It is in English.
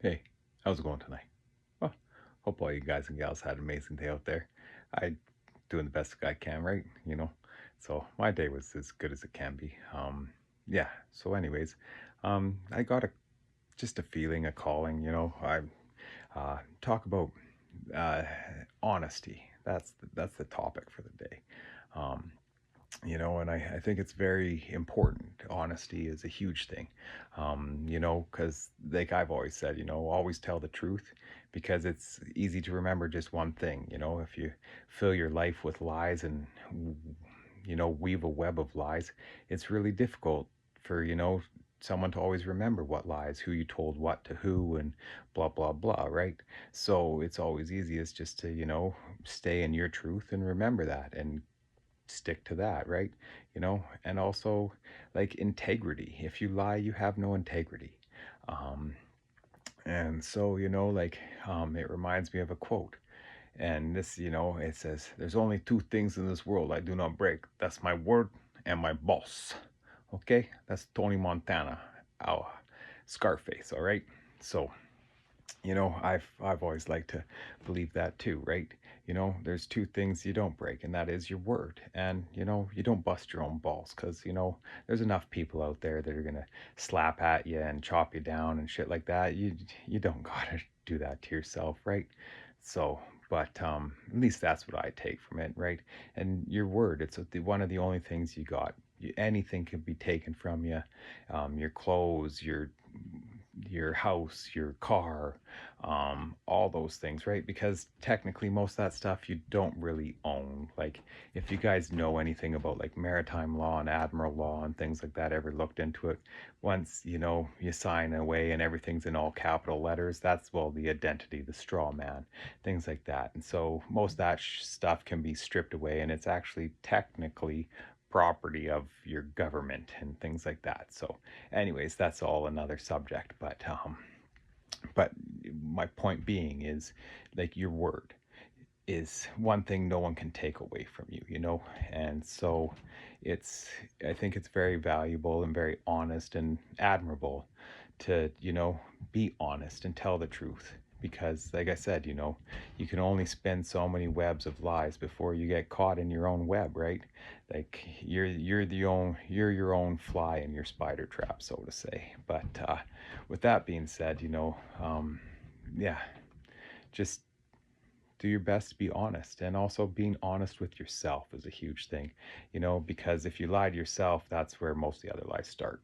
Hey, how's it going tonight? Well, hope all you guys and gals had an amazing day out there. I doing the best I can, right? So my day was as good as it can be. Yeah. So, anyways, I got just a feeling, a calling. I talk about uh, honesty. That's the topic for the day. Um, and I think it's very important. Honesty is a huge thing, because like I've always said, always tell the truth because it's easy to remember just one thing. If you fill your life with lies and, weave a web of lies, it's really difficult for, someone to always remember what lies, who you told what to who, and blah, blah, blah, right? So it's always easiest just to, stay in your truth and remember that and stick to that, right? And also like integrity. If you lie, you have no integrity. Um, and so, it reminds me of a quote. And this, it says, "There's only two things in this world I do not break. That's my word and my boss." Okay? That's Tony Montana, our Scarface, all right? So, I've always liked to believe that too, right? There's two things you don't break, and that is your word. And you don't bust your own balls, because there's enough people out there that are gonna slap at you and chop you down and shit like that. You don't gotta do that to yourself, right? So, but at least that's what I take from it, right? And your word, it's one of the only things you got. Anything can be taken from you, your clothes, your house, your car, all those things, right? Because technically, most of that stuff you don't really own. Like, if you guys know anything about like maritime law and admiral law and things like that, ever looked into it, once you sign away and everything's in all capital letters, that's, well, the identity, the straw man, things like that. And so most of that stuff can be stripped away, and it's actually technically property of your government and things like that. So anyways, that's all another subject. But my point being is, like, your word is one thing no one can take away from you. And so it's I think it's very valuable and very honest and admirable to be honest and tell the truth, because like I said, you can only spin so many webs of lies before you get caught in your own web, right? Like, you're your own fly in your spider trap, so to say. But with that being said, yeah, just do your best to be honest. And also, being honest with yourself is a huge thing, because if you lie to yourself, that's where most of the other lies start.